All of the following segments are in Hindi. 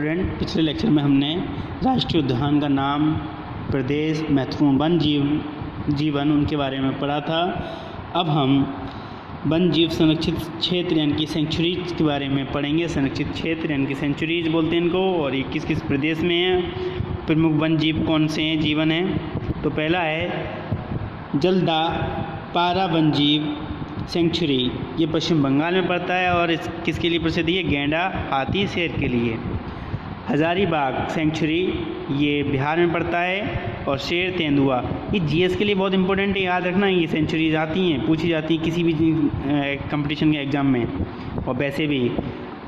स्टूडेंट, पिछले लेक्चर में हमने राष्ट्रीय उद्यान का नाम, प्रदेश, महत्वपूर्ण वन जीवन उनके बारे में पढ़ा था। अब हम वन जीव संरक्षित क्षेत्र यानी कि सेंचुरीज के बारे में पढ़ेंगे। संरक्षित क्षेत्र यानी कि सेंचुरीज बोलते हैं इनको, और ये किस किस प्रदेश में है। प्रमुख वन जीव कौन से हैं, जीवन हैं। तो पहला है जलदापारा वन जीव सेंचुरी, ये पश्चिम बंगाल में पड़ता है और इस किसके लिए प्रसिद्ध है, गैंडा, हाथी, शेर के लिए। हजारीबाग सेंचुरी, ये बिहार में पड़ता है, और शेर, तेंदुआ, ये जीएस के लिए बहुत इंपॉर्टेंट है, याद रखना। ये सेंचुरीज आती हैं, पूछी जाती हैं किसी भी कंपटीशन के एग्ज़ाम में, और वैसे भी।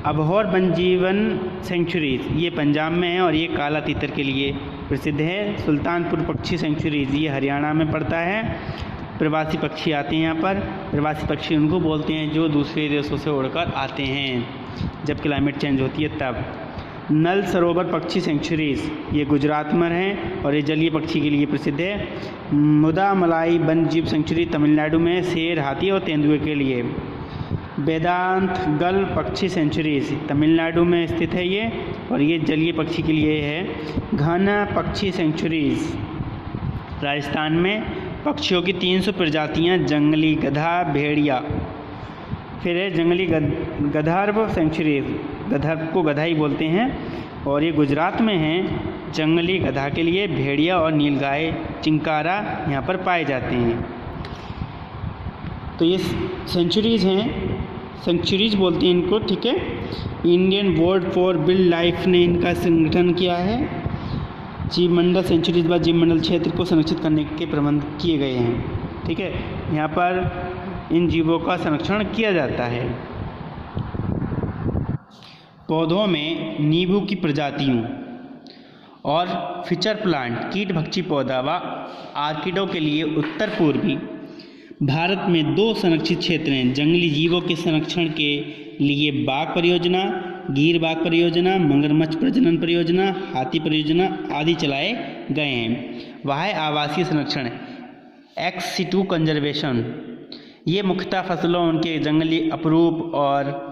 अबोहर वन्यजीवन सेंचुरीज, ये पंजाब में है और ये काला तीतर के लिए प्रसिद्ध है। सुल्तानपुर पक्षी सेंचुरीज, ये हरियाणा में पड़ता है। प्रवासी पक्षी आते हैं यहाँ पर। प्रवासी पक्षी उनको बोलते हैं जो दूसरे देशों से उड़कर आते हैं जब क्लाइमेट चेंज होती है तब। नल सरोवर पक्षी सेंचुरीज, ये गुजरात में है और ये जलीय पक्षी के लिए प्रसिद्ध है। मुदामलाई वन जीव सेंचुरी तमिलनाडु में, शेर, हाथी और तेंदुए के लिए। वेदांत गल पक्षी सेंचुरीज, तमिलनाडु में स्थित है ये, और ये जलीय पक्षी के लिए है। घना पक्षी सेंचुरीज, राजस्थान में। पक्षियों की 300 प्रजातियाँ, जंगली गधा, भेड़िया। फिर है जंगली गंधर्व सेंचुरीज, गंधर्व को गधा ही बोलते हैं, और ये गुजरात में है। जंगली गधा के लिए भेड़िया और नीलगाय, चिंकारा यहाँ पर पाए जाते हैं। तो ये सेंचुरीज हैं, सेंचुरीज बोलते हैं इनको, ठीक है। Indian board for wild life ने इनका संगठन किया है। जीवमंडल सेंचुरीज बाद जीवमंडल क्षेत्र को संरक्षित करने के प्रबंध किए गए हैं, ठीक है। यहाँ पर इन जीवों का संरक्षण किया जाता है। पौधों में नींबू की प्रजातियों और फिचर प्लांट, कीट भक्षी पौधा व आर्किडों के लिए उत्तर पूर्वी भारत में 2 संरक्षित क्षेत्र हैं। जंगली जीवों के संरक्षण के लिए बाघ परियोजना, गिर बाघ परियोजना, मगरमच्छ प्रजनन परियोजना, हाथी परियोजना आदि चलाए गए हैं। वह आवासीय संरक्षण, एक्स सिटू कंजर्वेशन, ये मुख्यतः फसलों, उनके जंगली अपरूप और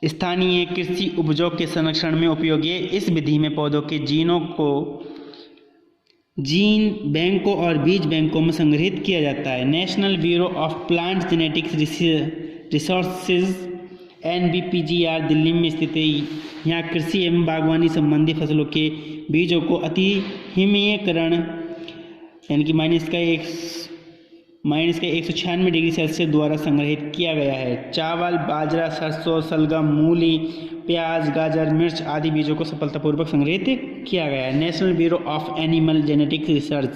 स्थानीय कृषि उपजों के संरक्षण में उपयोगी है। इस विधि में पौधों के जीनों को जीन बैंकों और बीज बैंकों में संग्रहित किया जाता है। National bureau of plant genetics resources NBPGR Delhi में स्थित है। यहाँ कृषि एवं बागवानी संबंधी फसलों के बीजों को अति हिमयीकरण यानी कि -196 डिग्री सेल्सियस द्वारा संग्रहित किया गया है। चावल, बाजरा, सरसों, शलगम, मूली, प्याज, गाजर, मिर्च आदि बीजों को सफलतापूर्वक संग्रहित किया गया है। National bureau of animal genetics research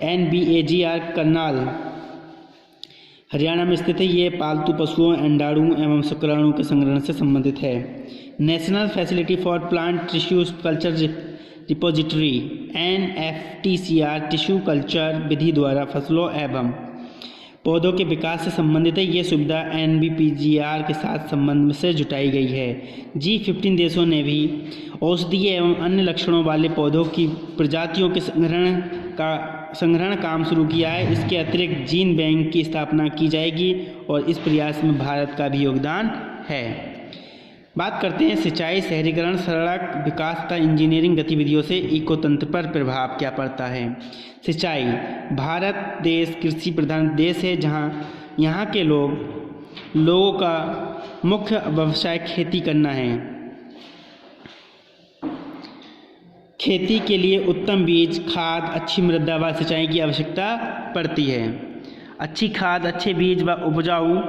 NBAGR Karnal Haryana में स्थित है। ये पालतू पशुओं, अंडाणु एवं शुक्राणु के संग्रहण से संबंधित है। National facility for plant tissues culture repository NFTCR tissue culture विधि द्वारा फसलों एवं पौधों के विकास से संबंधित है। ये सुविधा NBPGR के साथ संबंध से जुटाई गई है। G15 देशों ने भी औषधीय एवं अन्य लक्षणों वाले पौधों की प्रजातियों के संग्रहण काम शुरू किया है। इसके अतिरिक्त जीन बैंक की स्थापना की जाएगी और इस प्रयास में भारत का भी योगदान है। बात करते हैं सिंचाई, शहरीकरण, सड़क विकास तथा इंजीनियरिंग गतिविधियों से इकोतंत्र पर प्रभाव क्या पड़ता है। सिंचाई, भारत देश कृषि प्रधान देश है, जहाँ यहाँ के लोगों का मुख्य व्यवसाय खेती करना है। खेती के लिए उत्तम बीज, खाद, अच्छी मृदा व सिंचाई की आवश्यकता पड़ती है। अच्छी खाद, अच्छे बीज व उपजाऊ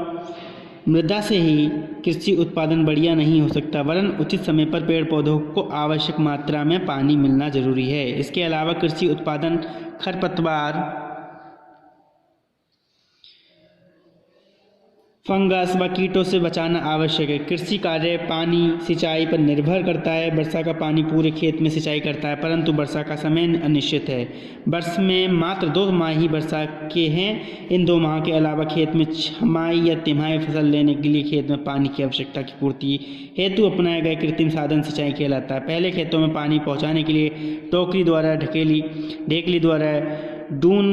मृदा से ही कृषि उत्पादन बढ़िया नहीं हो सकता, वरन उचित समय पर पेड़ पौधों को आवश्यक मात्रा में पानी मिलना जरूरी है। इसके अलावा कृषि उत्पादन खरपतवार, फंगस व कीटों से बचाना आवश्यक है। कृषि कार्य पानी सिंचाई पर निर्भर करता है। वर्षा का पानी पूरे खेत में सिंचाई करता है, परंतु वर्षा का समय अनिश्चित है। वर्ष में मात्र 2 माह ही वर्षा के हैं। इन 2 माह के अलावा खेत में छमाही या तिमाही फसल लेने के लिए खेत में पानी की आवश्यकता की पूर्ति हेतु अपनाया गया कृत्रिम साधन सिंचाई कहलाता है। पहले खेतों में पानी पहुँचाने के लिए टोकरी द्वारा, ढेकली द्वारा, डून,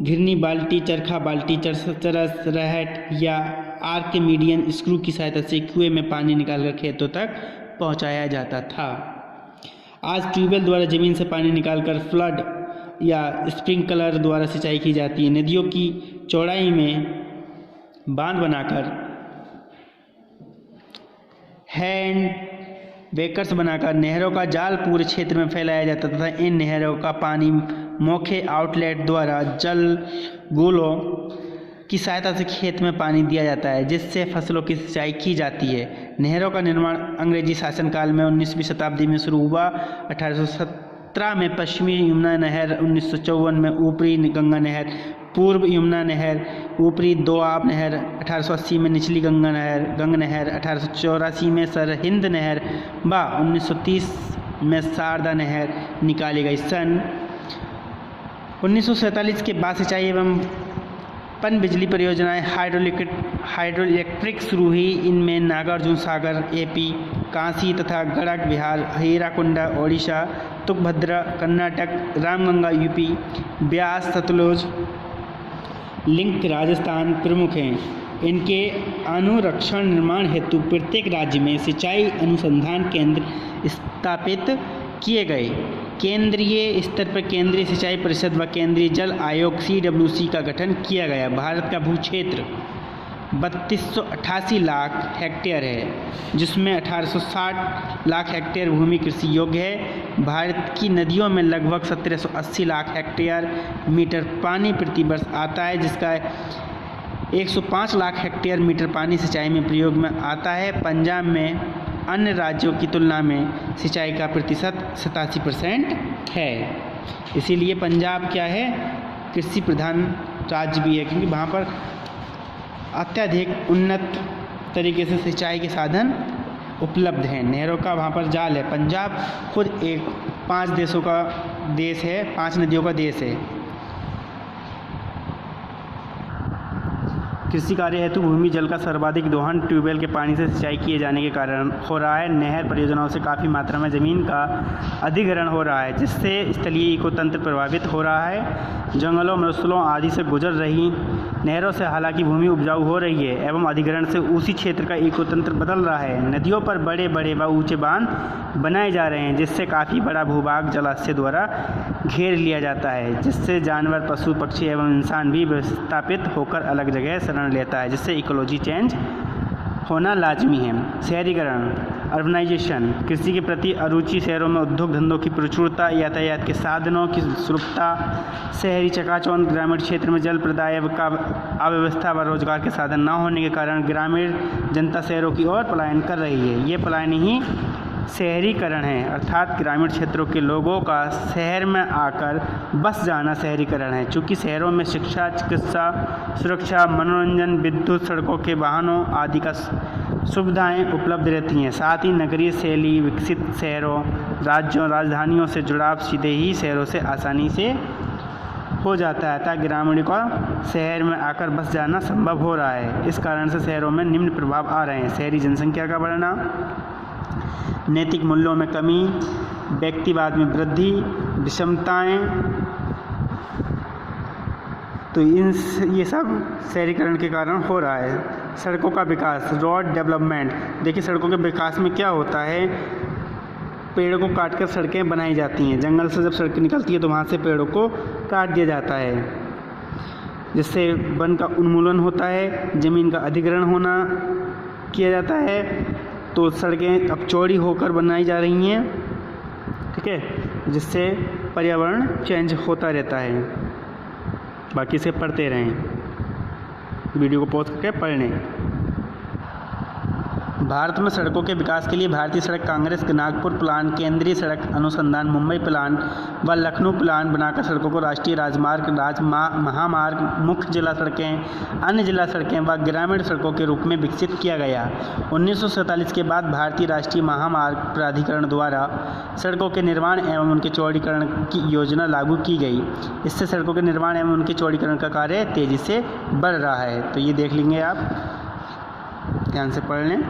घिरनी बाल्टी, चरखा बाल्टी, चरस, रहट या आर्किमिडियन स्क्रू की सहायता से कुएं में पानी निकालकर खेतों तक पहुंचाया जाता था। आज ट्यूबवेल द्वारा ज़मीन से पानी निकालकर फ्लड या स्प्रिंकलर द्वारा सिंचाई की जाती है। नदियों की चौड़ाई में बांध बनाकर, हैंड बेकर्स बनाकर नहरों का जाल पूरे क्षेत्र में फैलाया जाता तथा इन नहरों का पानी मुख्य आउटलेट द्वारा जल गोलों की सहायता से खेत में पानी दिया जाता है, जिससे फसलों की सिंचाई की जाती है। नहरों का निर्माण अंग्रेजी शासनकाल में 19वीं शताब्दी में शुरू हुआ। 1817 में पश्चिमी यमुना नहर, 1954 में ऊपरी गंगा नहर, पूर्व यमुना नहर, ऊपरी दोआब नहर, 1880 में निचली गंग नहर, 1884 में सरहिंद नहर व 1930 में शारदा नहर निकाली गई। सन 1947 के बाद सिंचाई एवं पन बिजली परियोजनाएं हाइड्रोइलेक्ट्रिक शुरू हुई। इनमें नागार्जुन सागर एपी, कांसी तथा गड़क बिहार, हीराकुंडा ओडिशा, तुंगभद्रा कर्नाटक, रामगंगा यूपी, ब्यास सतलुज लिंक राजस्थान प्रमुख हैं। इनके अनुरक्षण निर्माण हेतु प्रत्येक राज्य में सिंचाई अनुसंधान केंद्र स्थापित किए गए। केंद्रीय स्तर पर केंद्रीय सिंचाई परिषद व केंद्रीय जल आयोग CWC का गठन किया गया। भारत का भू क्षेत्र 3288 लाख हेक्टेयर है, जिसमें 1860 लाख हेक्टेयर भूमि कृषि योग्य है। भारत की नदियों में लगभग 1780 लाख हेक्टेयर मीटर पानी प्रति वर्ष आता है, जिसका 105 लाख हेक्टेयर मीटर पानी सिंचाई में प्रयोग में आता है। पंजाब में अन्य राज्यों की तुलना में सिंचाई का प्रतिशत 87% है। इसीलिए पंजाब क्या है, कृषि प्रधान राज्य भी है, क्योंकि वहाँ पर अत्यधिक उन्नत तरीके से सिंचाई के साधन उपलब्ध हैं। नहरों का वहाँ पर जाल है। पंजाब खुद एक 5 देशों का देश है, 5 नदियों का देश है। कृषि कार्य हेतु भूमि जल का सर्वाधिक दोहन ट्यूबवेल के पानी से सिंचाई किए जाने के कारण हो रहा है। नहर परियोजनाओं से काफ़ी मात्रा में ज़मीन का अधिग्रहण हो रहा है, जिससे स्थलीय इकोतंत्र प्रभावित हो रहा है। जंगलों, मरुस्थलों आदि से गुजर रही नहरों से हालांकि भूमि उपजाऊ हो रही है एवं अधिग्रहण से उसी क्षेत्र का इकोतंत्र बदल रहा है। नदियों पर बड़े बड़े व ऊंचे बांध बनाए जा रहे हैं, जिससे काफ़ी बड़ा भूभाग जलाशय द्वारा घेर लिया जाता है, जिससे जानवर, पशु पक्षी एवं इंसान भी विस्थापित होकर अलग जगह शरण लेता है, जिससे इकोलॉजी चेंज होना लाजमी है। शहरीकरण, अर्बनाइजेशन, कृषि के प्रति अरुचि, शहरों में उद्योग धंधों की प्रचुरता, यातायात के साधनों की सुलभता, शहरी चकाचौंध, ग्रामीण क्षेत्र में जल प्रदाय का अव्यवस्था व रोजगार के साधन न होने के कारण ग्रामीण जनता शहरों की ओर पलायन कर रही है। ये पलायन ही शहरीकरण है, अर्थात ग्रामीण क्षेत्रों के लोगों का शहर में आकर बस जाना शहरीकरण है। चूँकि शहरों में शिक्षा, चिकित्सा, सुरक्षा, मनोरंजन, विद्युत, सड़कों के वाहनों आदि का सुविधाएं उपलब्ध रहती हैं, साथ ही नगरीय शैली विकसित शहरों, राज्यों, राजधानियों से जुड़ाव सीधे ही शहरों से आसानी से हो जाता है, अतः ग्रामीणों का शहर में आकर बस जाना संभव हो रहा है। इस कारण से शहरों में निम्न प्रभाव आ रहे हैं: शहरी जनसंख्या का बढ़ना, नैतिक मूल्यों में कमी, व्यक्तिवाद में वृद्धि, विषमताएं। तो ये सब शहरीकरण के कारण हो रहा है। सड़कों का विकास, रोड डेवलपमेंट। देखिए, सड़कों के विकास में क्या होता है, पेड़ों को काटकर सड़कें बनाई जाती हैं। जंगल से जब सड़क निकलती है तो वहाँ से पेड़ों को काट दिया जाता है, जिससे वन का उन्मूलन होता है, ज़मीन का अधिग्रहण होना किया जाता है। तो सड़कें अब चौड़ी होकर बनाई जा रही हैं, ठीक है, जिससे पर्यावरण चेंज होता रहता है। बाकी से पढ़ते रहें, वीडियो को पॉज करके पढ़ लें। भारत में सड़कों के विकास के लिए भारतीय सड़क कांग्रेस के नागपुर प्लान, केंद्रीय सड़क अनुसंधान मुंबई प्लान व लखनऊ प्लान बनाकर सड़कों को राष्ट्रीय राजमार्ग, महामार्ग, मुख्य जिला सड़कें, अन्य जिला सड़कें व ग्रामीण सड़कों के रूप में विकसित किया गया। 1947 के बाद भारतीय राष्ट्रीय महामार्ग प्राधिकरण द्वारा सड़कों के निर्माण एवं उनके चौड़ीकरण की योजना लागू की गई। इससे सड़कों के निर्माण एवं उनके चौड़ीकरण का कार्य तेज़ी से बढ़ रहा है। तो ये देख लेंगे, आप ध्यान से पढ़ लें।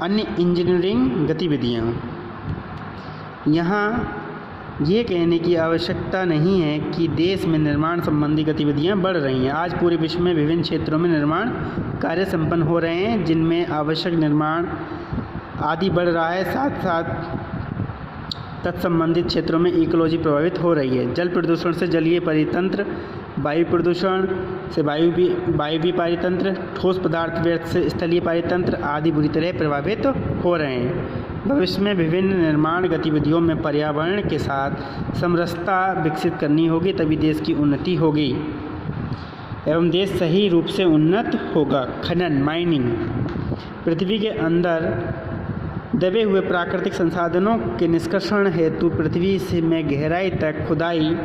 अन्य इंजीनियरिंग गतिविधियाँ, यहाँ ये कहने की आवश्यकता नहीं है कि देश में निर्माण संबंधी गतिविधियाँ बढ़ रही हैं। आज पूरे विश्व में विभिन्न क्षेत्रों में निर्माण कार्य संपन्न हो रहे हैं, जिनमें आवश्यक निर्माण आदि बढ़ रहा है। साथ साथ तत्संबंधित क्षेत्रों में इकोलॉजी प्रभावित हो रही है। जल प्रदूषण से जलीय परितंत्र, वायु प्रदूषण से वायवीय परितंत्र, ठोस पदार्थ व्यर्थ से स्थलीय परितंत्र आदि बुरी तरह प्रभावित हो रहे हैं। भविष्य में विभिन्न निर्माण गतिविधियों में पर्यावरण के साथ समरसता विकसित करनी होगी, तभी देश की उन्नति होगी एवं देश सही रूप से उन्नत होगा। खनन, माइनिंग, पृथ्वी के अंदर दबे हुए प्राकृतिक संसाधनों के निष्कर्षण हेतु पृथ्वी से में गहराई तक खुदाई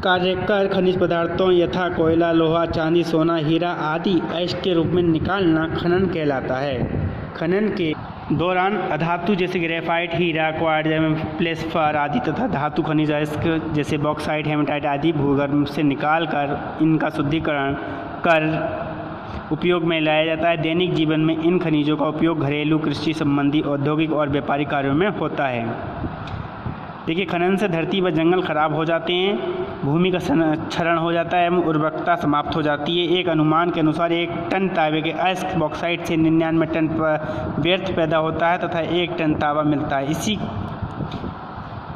कार्य कर खनिज पदार्थों यथा कोयला, लोहा, चांदी, सोना, हीरा आदि अयस्क के रूप में निकालना खनन कहलाता है। खनन के दौरान अधातु जैसे ग्रेफाइट, हीरा, क्वार्ट्ज, प्लेस्फर आदि तथा धातु खनिज अयस्क जैसे बॉक्साइट, हेमेटाइट आदि भूगर्भ से निकाल कर इनका शुद्धिकरण कर उपयोग में लाया जाता है। दैनिक जीवन में इन खनिजों का उपयोग घरेलू, कृषि संबंधी, औद्योगिक और व्यापारिक कार्यों में होता है। देखिए, खनन से धरती व जंगल खराब हो जाते हैं, भूमि का क्षरण हो जाता है एवं उर्वरकता समाप्त हो जाती है। एक अनुमान के अनुसार 1 टन तांबे के अयस्क बॉक्साइट से 99 टन व्यर्थ पैदा होता है तथा 1 टन तांबा मिलता है। इसी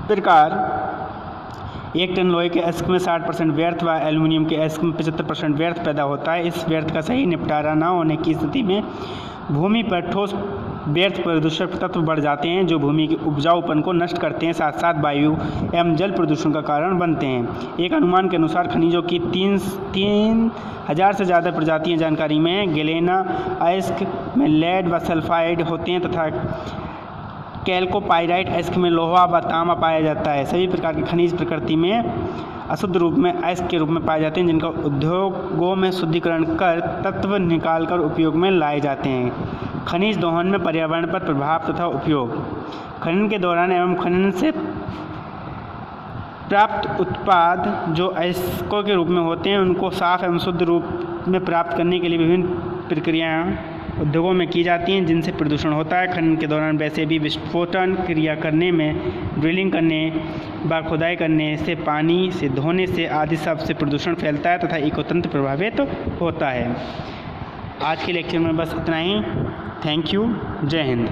प्रकार 1 टन लोहे के अयस्क में 60% व्यर्थ व एल्युमिनियम के अयस्क में 75% व्यर्थ पैदा होता है। इस व्यर्थ का सही निपटारा न होने की स्थिति में भूमि पर ठोस व्यर्थ प्रदूषक तत्व बढ़ जाते हैं, जो भूमि के उपजाऊपन को नष्ट करते हैं, साथ साथ वायु एवं जल प्रदूषण का कारण बनते हैं। एक अनुमान के अनुसार खनिजों की 3000 से ज़्यादा प्रजातियां जानकारी में हैं। गैलेना अयस्क में लेड व सल्फाइड होते हैं तथा कैल्कोपाइराइट अयस्क में लोहा व तांबा पाया जाता है। सभी प्रकार के खनिज प्रकृति में अशुद्ध रूप में अयस्क के रूप में पाए जाते हैं, जिनका उद्योगों में शुद्धिकरण कर तत्व निकालकर उपयोग में लाए जाते हैं। खनिज दोहन में पर्यावरण पर प्रभाव तथा उपयोग। खनन के दौरान एवं खनन से प्राप्त उत्पाद जो अयस्कों के रूप में होते हैं, उनको साफ एवं शुद्ध रूप में प्राप्त करने के लिए विभिन्न प्रक्रियाएं उद्योगों में की जाती हैं, जिनसे प्रदूषण होता है। खनन के दौरान वैसे भी विस्फोटन क्रिया करने में, ड्रिलिंग करने व खुदाई करने से, पानी से धोने से आदि सब से प्रदूषण फैलता है तथा इकोतंत्र प्रभावित होता है। आज के लेक्चर में बस इतना ही। Thank you. जय हिंद।